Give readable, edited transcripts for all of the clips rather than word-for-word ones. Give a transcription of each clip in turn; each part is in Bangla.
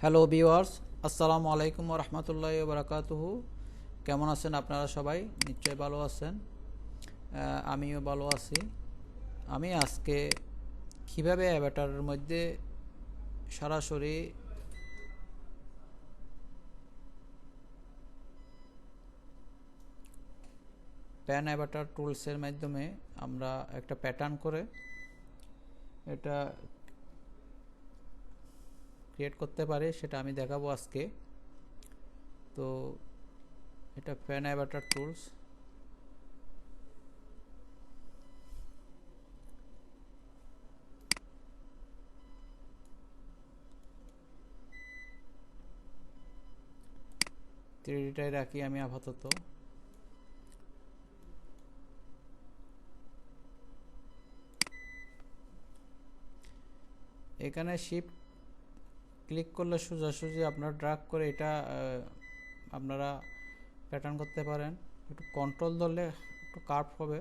হ্যালো ভিউয়ার্স, আসসালামু আলাইকুম ওয়া রাহমাতুল্লাহি ওয়া বারাকাতুহু। কেমন আছেন আপনারা সবাই? নিশ্চয়ই ভালো আছেন। আমিও ভালো আছি। আমি আজকে কিভাবে অ্যাভাটারের মধ্যে সরাসরি প্যান অ্যাভাটার টুলসের মাধ্যমে আমরা একটা প্যাটার্ন করে এটা ক্রিয়েট করতে পারি সেটা আমি দেখাবো আজকে। তো এটা প্যান অ্যাভাটার টুলস। 3Dটাই রাখি আমি আপাতত। এখানে শিফট ক্লিক করলে সোজাসুজি আপনারা ড্র্যাগ করে এটা আপনারা প্যাটার্ন করতে পারেন। একটু কন্ট্রোল ধরলে একটু কার্ভ হবে।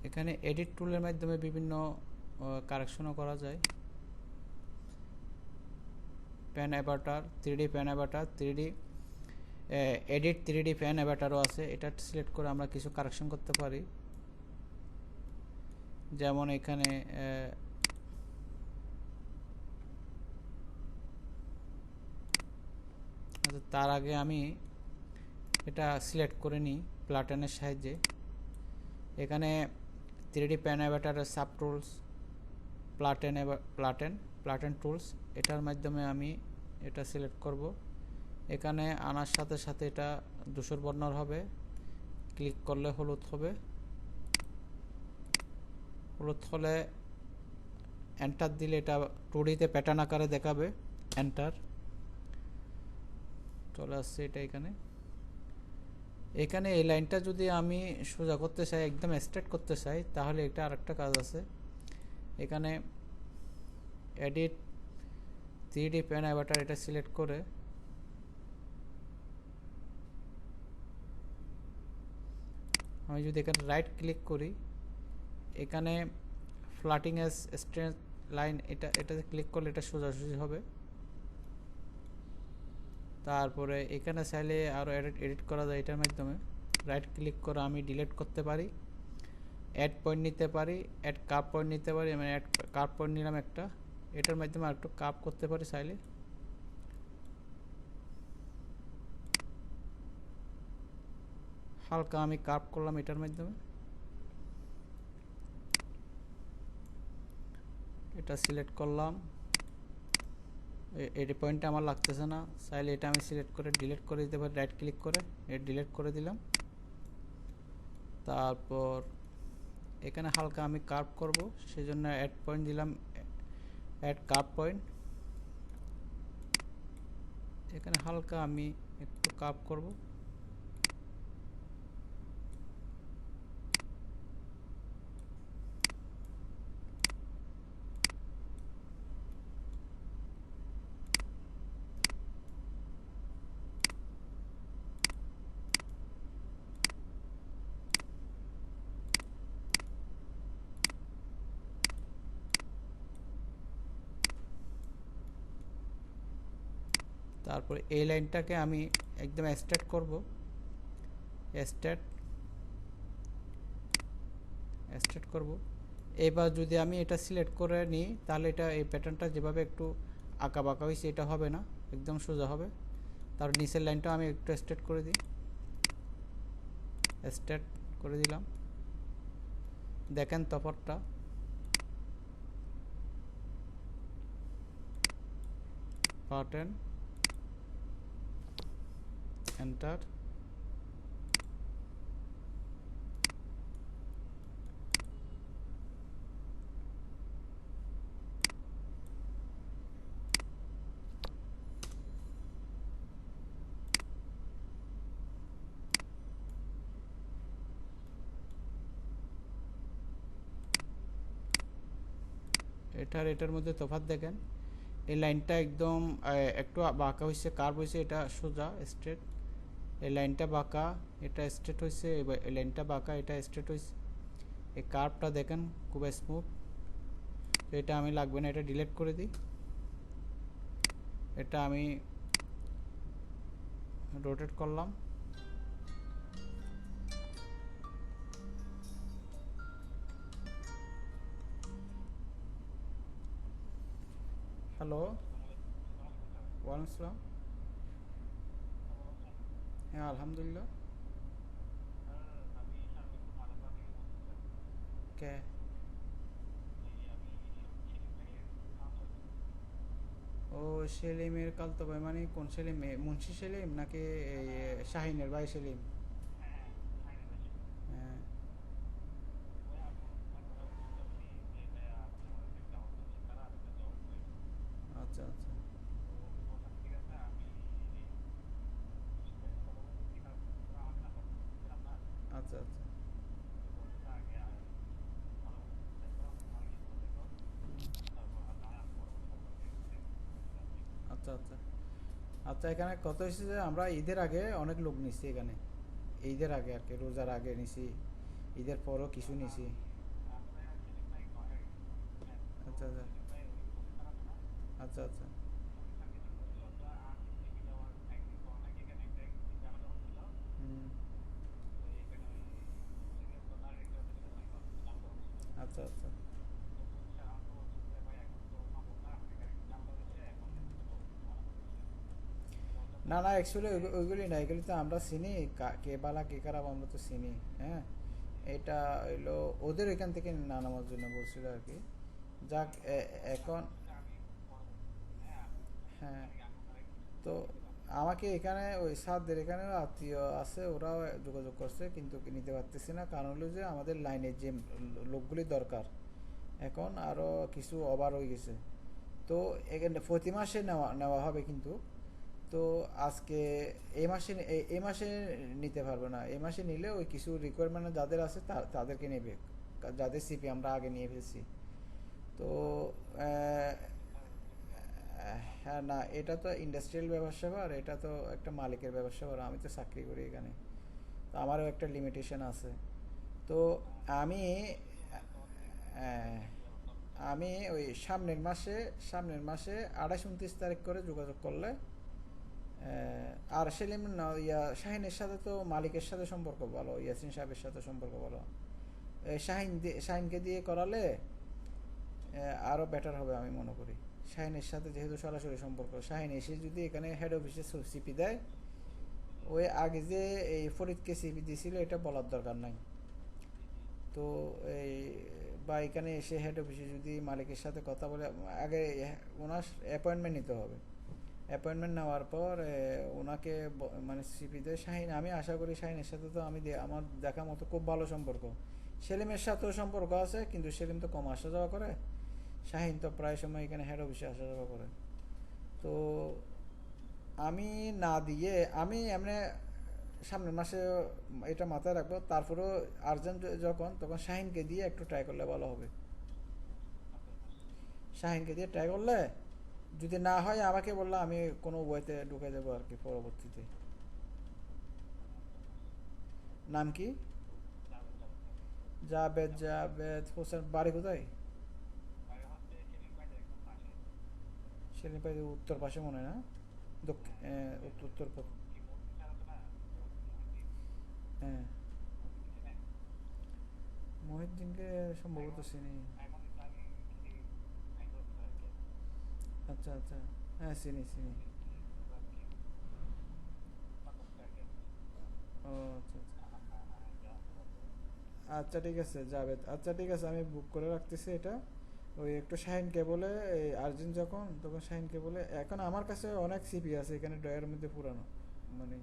এখানে এডিট টুলের মাধ্যমে বিভিন্ন কারেকশনও করা যায়। Pan avatar, 3D pan avatar, 3D edit 3D pan অ্যাভাটারও আছে। এটা সিলেক্ট করে আমরা কিছু কারেকশন করতে পারি। যেমন এখানে তার আগে আমি এটা সিলেক্ট করে নিই প্লাটনের সাহায্যে। এখানে 3D প্যান অ্যাভাটারের সাব টুলস প্লাটেন টুলস, এটার মাধ্যমে আমি এটা সিলেক্ট করব। এখানে আনার সাথে সাথে এটা ধূসর বর্ণের হবে। ক্লিক করলে হলুদ হবে। হলুদ হলে এন্টার দিলে এটা 2Dতে প্যাটার্ন আকারে দেখাবে। এন্টার চলে আসছে এটা। এখানে এই লাইনটা যদি আমি সোজা করতে চাই, একদম স্ট্রেট করতে চাই, তাহলে এটা আরেকটা কাজ আছে। এখানে এডিট 3D প্যান অ্যাভাটার, এটা সিলেক্ট করে আমি যদি এখানে রাইট ক্লিক করি, এখানে ফ্ল্যাটিং এজ স্ট্রেট লাইন, এটাতে ক্লিক করলে এটা সোজাসুজি হবে। তারপরে এখানে চাইলে আরও এডিট করা যায় এটার মাধ্যমে। রাইট ক্লিক করে আমি ডিলিট করতে পারি, অ্যাড পয়েন্ট নিতে পারি, অ্যাড কার্ভ পয়েন্ট নিতে পারি। আমি অ্যাড কার্ভ পয়েন্ট নিলাম একটা, এটার মাধ্যমে আরেকটু কার্ভ করতে পারি চাইলে। হালকা আমি কার্ভ করলাম এটার মাধ্যমে। এটা সিলেক্ট করলাম, এই পয়েন্টটা আমার লাগতেছে না, চাইলে এটা আমি সিলেক্ট করে ডিলিট করে দিতে পারি। রাইট ক্লিক করে ডিলিট করে দিলাম। তারপর এখানে হালকা আমি কার্ভ করব, সেজন্য অ্যাড পয়েন্ট দিলাম, অ্যাড কার্ভ পয়েন্ট। এখানে হালকা আমি একটু কার্ভ করব। তারপরে এই লাইনটাকে আমি একদম স্ট্রেট করব। স্ট্রেট করব। এবার যদি আমি এটা সিলেক্ট করে নিই তাহলে এটা এই প্যাটার্নটা যেভাবে একটু আঁকা বাঁকা হয়েছে এটা হবে না, একদম সোজা হবে। তার নিচের লাইনটা আমি একটু স্ট্রেট করে দিই, স্ট্রেট করে দিলাম। দেখেন তফাৎটা। Pattern, enter. এটার মধ্যে তফাৎ দেখেন। এই লাইনটা একদম একটু বাঁকা হয়েছে, কার্ভ হয়েছে, এটা সোজা স্ট্রেট। এই লাইনটা বাঁকা, এটা স্ট্রেট হয়েছে। এই লাইনটা বাঁকা, এটা স্ট্রেট হয়েছে। এই কার্ভটা দেখেন খুব স্মুথ। তো এটা আমি লাগবে না, এটা ডিলিট করে দিই। এটা আমি রোটেট করলাম। হ্যালো, ওয়ালাইকুম আসসালাম। হ্যাঁ আলহামদুলিল্লাহ। কে? ও, সেলিমের কালতো ভাই মানে কোন সেলিম? মুন্সি সেলিম নাকি শাহিনের ভাই সেলিম? হ্যাঁ। আচ্ছা আচ্ছা আচ্ছা আচ্ছা আচ্ছা আচ্ছা আচ্ছা। এখানে কথা হচ্ছে যে আমরা ঈদের আগে অনেক লোক নিছি এখানে। ঈদের আগে আর কি, রোজার আগে নিছি, ঈদের পরও কিছু নিছি। আচ্ছা আচ্ছা আচ্ছা আচ্ছা হুম, আচ্ছা আচ্ছা। না না, অ্যাকচুয়ালি ওইগুলি না, এগুলি তো আমরা চিনি। কে বালা কে খারাপ আমরা তো চিনি। হ্যাঁ, এটা হইলো ওদের এখান থেকে না নামার জন্য বলছিল আর কি। যাক এখন। হ্যাঁ, তো আমাকে এখানে ওই সাদদের এখানে আত্মীয় আছে, ওরাও যোগাযোগ করছে কিন্তু নিতে পারতেছি না। কারণ হলো যে আমাদের লাইনের যে লোকগুলি দরকার এখন আরও কিছু ওভার হয়ে গেছে। তো এখানে প্রতি মাসে নেওয়া নেওয়া হবে কিন্তু। তো আজকে এই মাসে নিতে পারবে না। এই মাসে নিলে ওই কিছু রিকোয়ারমেন্ট যাদের আছে তাদেরকে নেবে, যাদের সিপি আমরা আগে নিয়ে ফেলছি। তো হ্যাঁ, না এটা তো ইন্ডাস্ট্রিয়াল ব্যবসা, আর এটা তো একটা মালিকের ব্যবসা। আর আমি তো চাকরি করি এখানে, তো আমারও একটা লিমিটেশন আছে। তো আমি আহ, আমি ওই সামনের মাসে 28-29 তারিখ করে যোগাযোগ করলে আর সেলিম না শাহিনের সাথে তো মালিকের সাথে সম্পর্ক ভালো, ইয়াসিন সাহেবের সাথে সম্পর্ক ভালো। শাহিনকে দিয়ে করালে আরও বেটার হবে আমি মনে করি। শাহিনের সাথে যেহেতু সরাসরি সম্পর্ক, শাহিন এসে যদি এখানে হেড অফিসে সিপি দেয়, ওই আগে যে এই ফরিদকে সিপি দিয়েছিল এটা বলার দরকার নাই। তো এই বা এখানে এসে হেড অফিসে যদি মালিকের সাথে কথা বলে আগে ওনার অ্যাপয়েন্টমেন্ট নিতে হবে। অ্যাপয়েন্টমেন্ট নেওয়ার পর ওনাকে মানে সিপি দেয় শাহিন। আমি আশা করি শাহিনের সাথে তো আমার দেখা মতো খুব ভালো সম্পর্ক। সেলিমের সাথেও সম্পর্ক আছে কিন্তু সেলিম তো কম আসা যাওয়া করে। শাহিন তো প্রায় সময় এখানে হেড অফিসে আসা যাওয়া করে। তো আমি না দিয়ে আমি এমনি সামনের মাসে এটা মাথায় রাখবো। তারপরেও আর্জেন্ট যখন তখন শাহিনকে দিয়ে একটু ট্রাই করলে ভালো হবে। শাহিনকে দিয়ে ট্রাই করলে যদি না হয় আমাকে বললে আমি কোনো ওয়েতে ঢুকে যাবো আর কি পরবর্তীতে। নাম কি? জাবেদ হোসেন। বাড়ি কোথায়? সেলিম ভাই উত্তর পাশে মনে হয় না? উত্তর হ্যাঁ। মহিউদ্দিনকে সম্ভবত চিনি। আচ্ছা আচ্ছা, হ্যাঁ চিনি চিনি। ও আচ্ছা আচ্ছা। আচ্ছা ঠিক আছে জাভেদ, আচ্ছা ঠিক আছে, আমি বুক করে রাখতেছি এটা। ওই একটু শাহিনকে বলে, এই আর্জেন্ট যখন তখন শাহিনকে বলে, এখন আমার কাছে অনেক সিপি আছে এখানে ড্রয়ারের মধ্যে পুরানো, মানে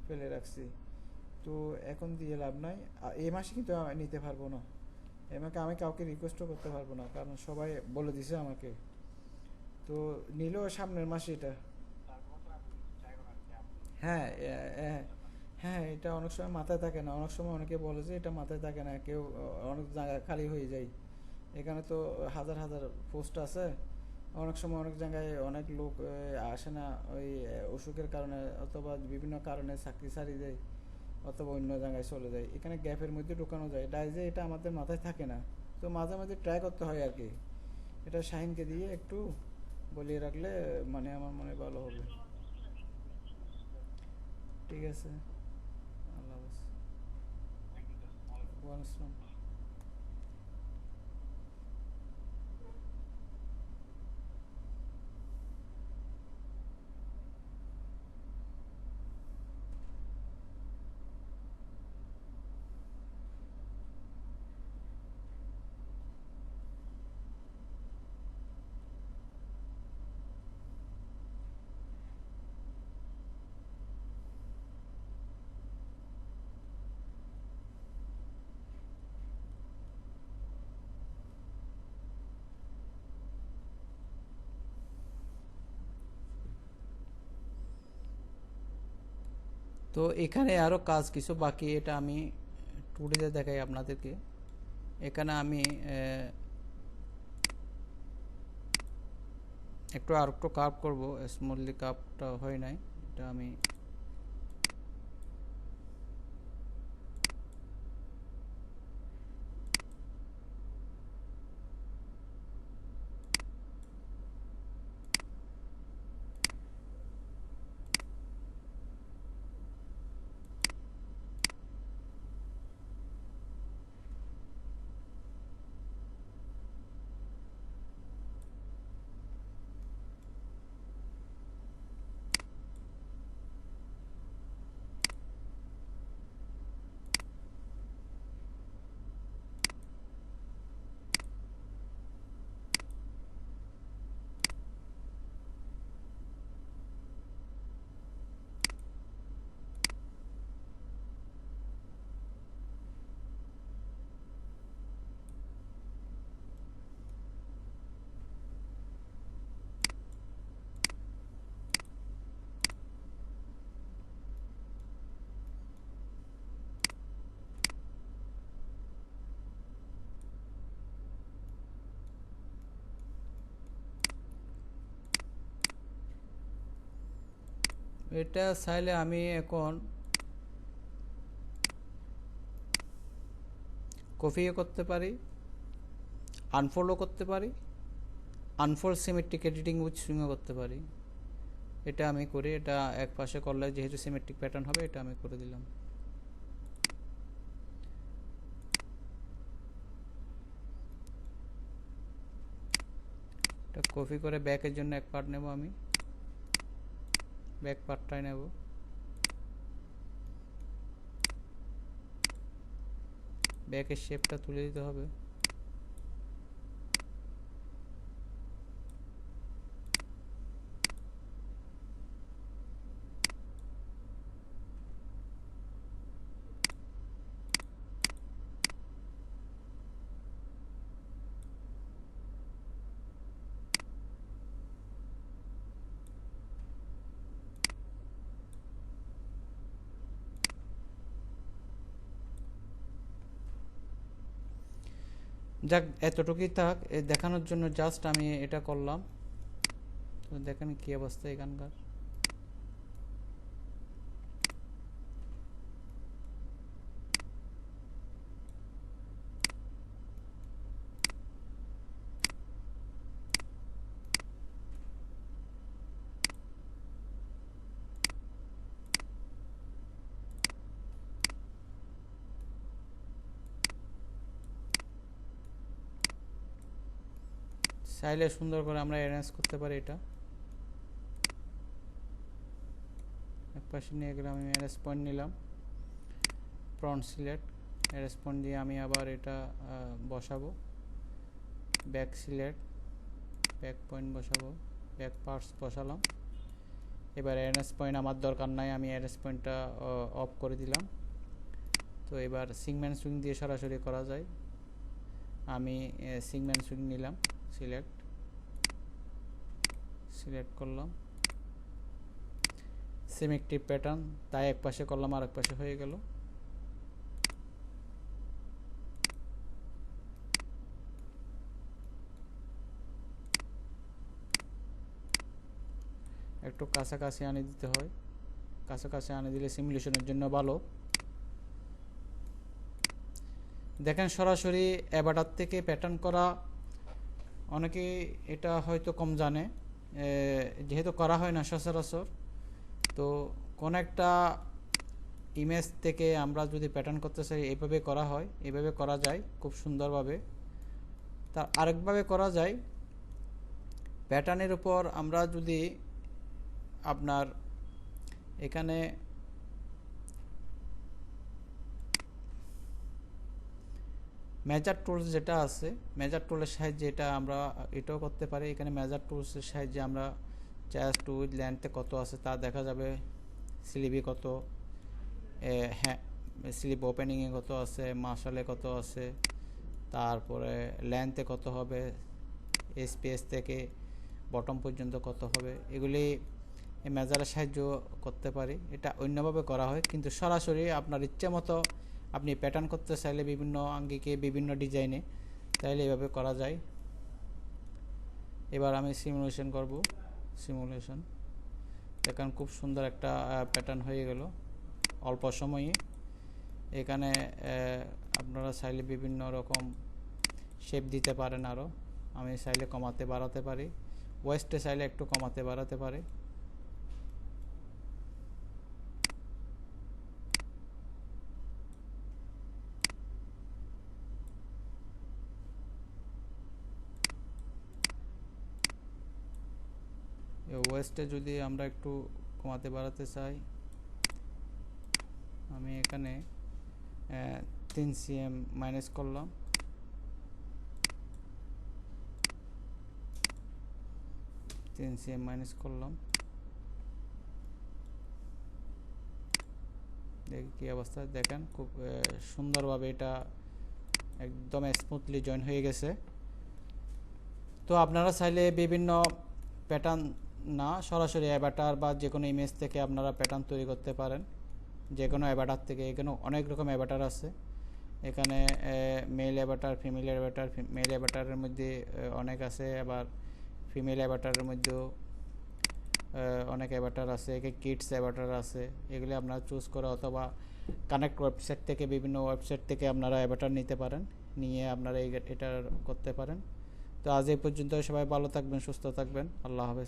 ফেলে রাখছি। তো এখন দিয়ে লাভ নাই। এই মাসে কিন্তু আমি নিতে পারবো না। এমাকে আমি কাউকে রিকোয়েস্টও করতে পারবো না, কারণ সবাই বলে দিছে আমাকে। তো নিলেও সামনের মাসে এটা। হ্যাঁ হ্যাঁ। হ্যাঁ এটা অনেক সময় মাথায় থাকে না, অনেক সময় অনেকে বলে যে এটা মাথায় থাকে না, কেউ অনেক জায়গা খালি হয়ে যায়। এখানে তো হাজার হাজার পোস্ট আছে। অনেক সময় অনেক জায়গায় অনেক লোক আসে না, ওই অসুখের কারণে অথবা বিভিন্ন কারণে চাকরি ছাড়িয়ে যায়, অথবা অন্য জায়গায় চলে যায়, এখানে গ্যাপের মধ্যে ঢোকানো যায় ডাইজে, এটা আমাদের মাথায় থাকে না। তো মাঝে মাঝে ট্রাই করতে হয় আর কি। এটা শাহিনকে দিয়ে একটু বলিয়ে রাখলে মানে আমার মনে হয় ভালো হবে। ঠিক আছে। আল্লাহ হাফেজ। ওয়ালাইকুম আসসালাম। তো এখানে আরও কাজ কিছু বাকি, এটা আমি টুডিতে দেখাই আপনাদেরকে। এখানে আমি একটু আর একটু কার্ভ করবো, স্মুথলি কার্ভটা হয় নাই, এটা আমি এটা চাইলে আমি এখন কপিও করতে পারি, আনফোল্ডও করতে পারি, আনফোল্ড সিমেট্রিক এডিটিং উইথ সুইংও করতে পারি। এটা আমি করি, এটা এক পাশে করলে যেহেতু সিমেট্রিক প্যাটার্ন হবে, এটা আমি করে দিলাম। এটা কপি করে ব্যাকের জন্য এক পার্ট নেব, আমি ব্যাক পার্টটাই নেব। ব্যাকের শেপটা তুলে দিতে হবে। যাক এতটুকুই থাক, দেখানোর জন্য জাস্ট আমি এটা করলাম। তো দেখেন কী অবস্থা এখানকার। চাইলে সুন্দর করে আমরা অ্যারেঞ্জ করতে পারি। এটা এক পাশে নিয়ে গেলে আমি অ্যারেঞ্জ পয়েন্ট নিলাম, ফ্রন্ট সিলেক্ট, অ্যারেঞ্জ পয়েন্ট দিয়ে আমি আবার এটা বসাবো, ব্যাক সিলেক্ট, ব্যাক পয়েন্ট বসাবো, ব্যাক পার্টস বসালাম। এবার অ্যারেঞ্জ পয়েন্ট আমার দরকার নাই, আমি অ্যারেঞ্জ পয়েন্টটা অফ করে দিলাম। তো এবার সিগমেন্ট সুইং দিয়ে সরাসরি করা যায়। আমি সিগমেন্ট সুইং নিলাম, সিলেক্ট করলাম, সিমেট্রিক প্যাটার্ন, তাই এক পাশে করলাম আর এক পাশে হয়ে গেল। একটু কাছাকাছি আনে দিতে হয়, কাছাকাছি আনে দিলে সিমুলেশনের জন্য ভালো। দেখেন সরাসরি অ্যাভাটার থেকে প্যাটার্ন করা অনেকে এটা হয়তো কম জানে, যেহেতু করা হয় না সচরাচর। তো কোন একটা ইমেজ থেকে আমরা যদি প্যাটার্ন করতে চাই এইভাবে করা হয়, এইভাবে করা যায় খুব সুন্দরভাবে। তার আরেকভাবে করা যায়, প্যাটার্নের উপর আমরা যদি আপনার এখানে মেজার টুলস যেটা আছে, মেজার টুলের সাহায্যে এটা আমরা এটাও করতে পারি। এখানে মেজার টুলসের সাহায্যে আমরা চেস্ট উইথ লেন্থে কত আছে তা দেখা যাবে, স্লিভে কত, হ্যাঁ স্লিভ ওপেনিংয়ে কত আছে, মার্শালে কত আছে, তারপরে লেন্থে কত হবে, স্পেস থেকে বটম পর্যন্ত কত হবে, এগুলি এই মেজারের সাহায্য করতে পারি। এটা অন্যভাবে করা হয়, কিন্তু সরাসরি আপনার ইচ্ছে মতো আপনি প্যাটার্ন করতে চাইলে বিভিন্ন আঙ্গিকে বিভিন্ন ডিজাইনে তাইলে এভাবে করা যায়। এবার আমি সিমুলেশন করব, সিমুলেশন দেখেন খুব সুন্দর একটা প্যাটার্ন হয়ে গেল অল্প সময়ে। এখানে আপনারা চাইলে বিভিন্ন রকম শেপ দিতে পারেন, আরও আমি চাইলে কমাতে বাড়াতে পারি, ওয়েস্টে চাইলে একটু কমাতে বাড়াতে পারি। ওয়েস্টে যদি আমরা একটু কমাতে বাড়াতে চাই, আমি এখানে 3 cm মাইনাস করলাম, 3 cm মাইনাস করলাম, দেখি কী অবস্থা। দেখেন খুব সুন্দরভাবে এটা একদম স্মুথলি জয়েন হয়ে গেছে। তো আপনারা চাইলে বিভিন্ন প্যাটার্ন না, সরাসরি অ্যাভাটার বা যে কোনো ইমেজ থেকে আপনারা প্যাটার্ন তৈরি করতে পারেন, যে কোনো অ্যাভাটার থেকে। এখানে অনেক রকম অ্যাভাটার আছে, এখানে male avatar, female avatar, male অ্যাভাটারের মধ্যে অনেক আছে, আবার ফিমেল অ্যাভাটারের মধ্যেও অনেক অ্যাভাটার আছে, কিডস অ্যাভাটার আছে। এগুলি আপনারা চুজ করে অথবা কানেক্ট ওয়েবসাইট থেকে, বিভিন্ন ওয়েবসাইট থেকে আপনারা অ্যাভাটার নিতে পারেন, নিয়ে আপনারা এটা করতে পারেন। তো আজ এই পর্যন্ত, সবাই ভালো থাকবেন, সুস্থ থাকবেন, আল্লাহ হাফেজ।